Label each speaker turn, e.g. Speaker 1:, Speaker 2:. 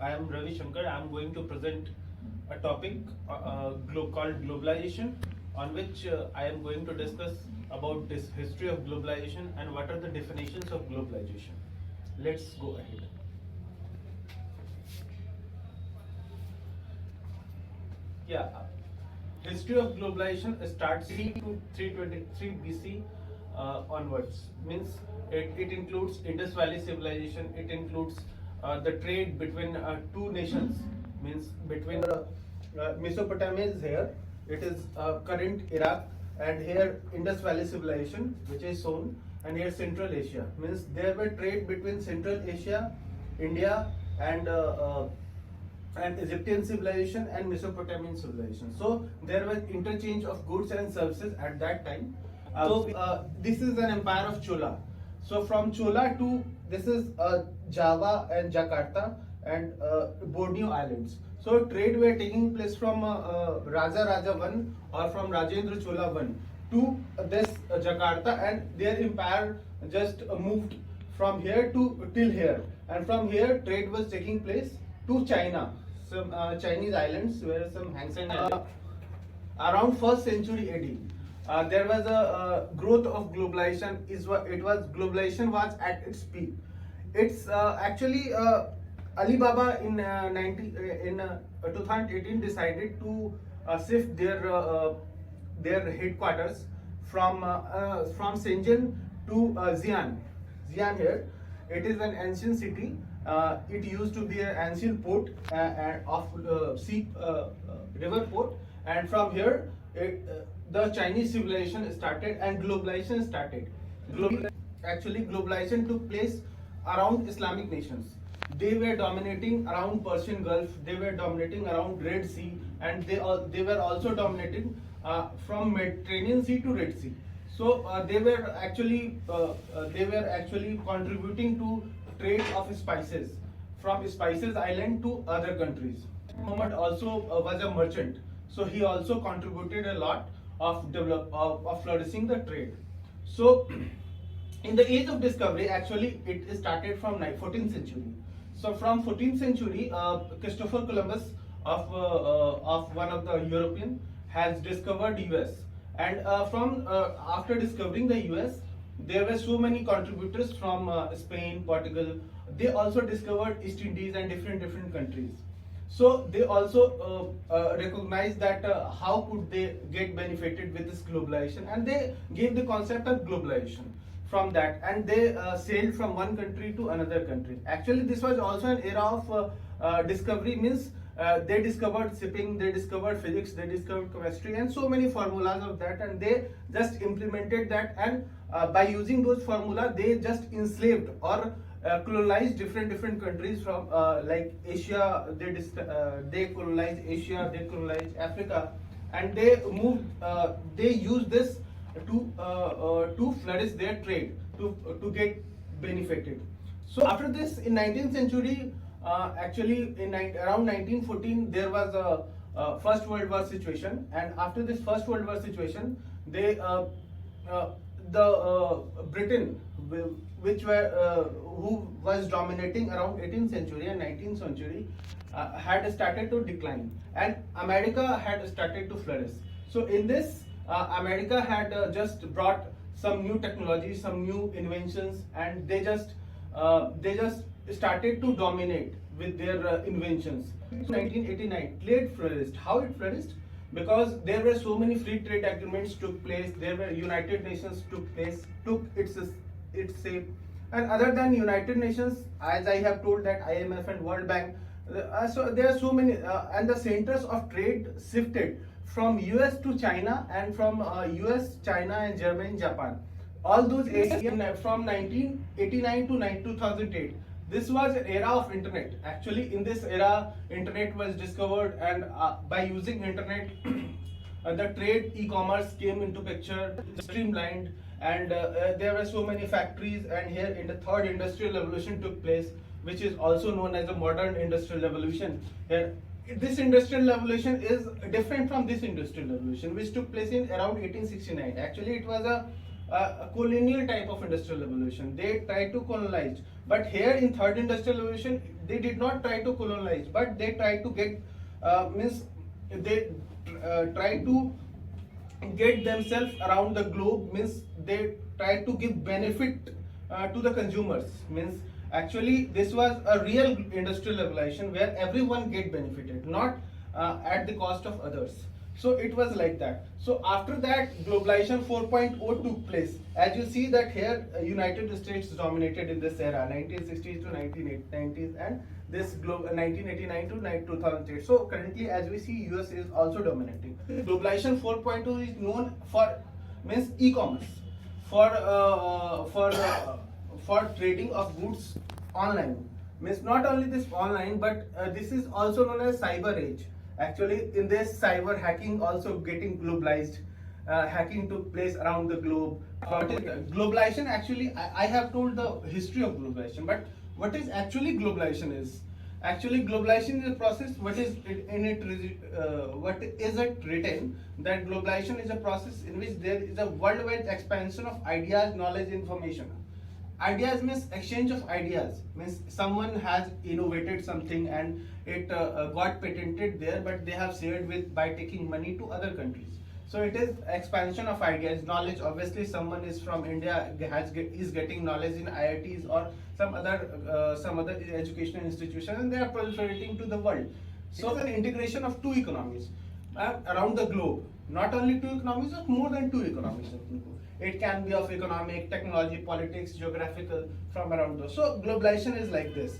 Speaker 1: I am Ravi Shankar. I am going to present a topic called globalization, on which I am going to discuss about this history of globalization and what are the definitions of globalization. Let's go ahead. Yeah, history of globalization starts 323 BC onwards. Means it includes Indus Valley civilization. It includes the trade between two nations. Means between Mesopotamia is here. It is current Iraq, and here Indus Valley civilization, which is shown, and here Central Asia. Means there were trade between Central Asia, India, and Egyptian civilization and Mesopotamian civilization. So there was interchange of goods and services at that time. This is an empire of Chola. So from Chola to this is Java and Jakarta and Borneo Islands. So trade were taking place from Raja Raja I or from Rajendra Chola I to this Jakarta, and their empire just moved from here to till here, and from here trade was taking place to China. Some Chinese islands where some Hang Seng Island. Around 1st century AD, there was a growth of globalization. Globalization was at its peak. It's actually Alibaba in 2018 decided to shift their headquarters from Shenzhen to Xi'an. Xi'an here. It is an ancient city. It used to be an ancient port of river port, and from here the Chinese civilization started and globalization started. Globalization took place around Islamic nations. They were dominating around Persian Gulf. They were dominating around Red Sea, and they were also dominating from Mediterranean Sea to Red Sea. So they were actually contributing to trade of spices from Spices Island to other countries. Muhammad also was a merchant, so he also contributed a lot of flourishing the trade. So in the age of discovery, actually it started from 14th century. So from 14th century, Christopher Columbus of one of the European has discovered US, and from after discovering the US, there were so many contributors from Spain, Portugal. They also discovered East Indies and different countries. So they also recognized that how could they get benefited with this globalization, and they gave the concept of globalization from that, and they sailed from one country to another country. Actually, this was also an era of discovery. Means they discovered shipping, they discovered physics, they discovered chemistry, and so many formulas of that, and they just implemented that, and by using those formula they just enslaved or colonized different countries from like Asia. They colonized Asia, they colonized Africa, and they moved. They used this to flourish their trade, to get benefited. So after this, in 19th century, actually around 1914, there was a First World War situation, and after this First World War situation, Britain, who was dominating around 18th century and 19th century, had started to decline, and America had started to flourish. So in this, America had just brought some new technology, some new inventions, and they just started to dominate with their inventions. So 1989, trade flourished. How it flourished? Because there were so many free trade agreements took place. There were United Nations took its shape, and other than United Nations, as I have told, that IMF and World Bank. So there are so many, and the centers of trade shifted from US to China, and from US, China, and Germany, Japan. All those areas from 1989 to 2008. This was an era of internet. Actually, in this era, internet was discovered, and by using internet, the trade e-commerce came into picture, streamlined, and there were so many factories. And here, in the third industrial revolution took place, which is also known as the modern industrial revolution. Here, this industrial revolution is different from this industrial revolution, which took place in around 1869. Actually, it was a a colonial type of industrial revolution. They tried to colonize, but here in third industrial revolution, they did not try to colonize, but they tried to get means they tried to get themselves around the globe, means they try to give benefit to the consumers, means actually this was a real industrial revolution where everyone get benefited, not at the cost of others. So it was like that. So after that, globalization 4.0 took place. As you see that here, United States dominated in this era, 1960s to 1990s, and this 1989 to 2008. So currently, as we see, US is also dominating. Globalization 4.0 is known for means e-commerce, for for trading of goods online. Means not only this online, but this is also known as cyber age. Actually, in this, cyber hacking also getting globalized. Hacking took place around the globe. What is globalization? Actually, I have told the history of globalization, but what is actually globalization is? Actually, globalization is a process. What is it in it? What is it written? That globalization is a process in which there is a worldwide expansion of ideas, knowledge, information. Ideas means exchange of ideas, means someone has innovated something and it got patented there, but they have shared with by taking money to other countries. So it is expansion of ideas. Knowledge, obviously someone is from India is getting knowledge in IITs or some other educational institution, and they are proliferating to the world. So it's an integration of two economies around the globe. Not only two economies, but more than two economies. It can be of economic, technology, politics, geographical, from around those. So globalization is like this.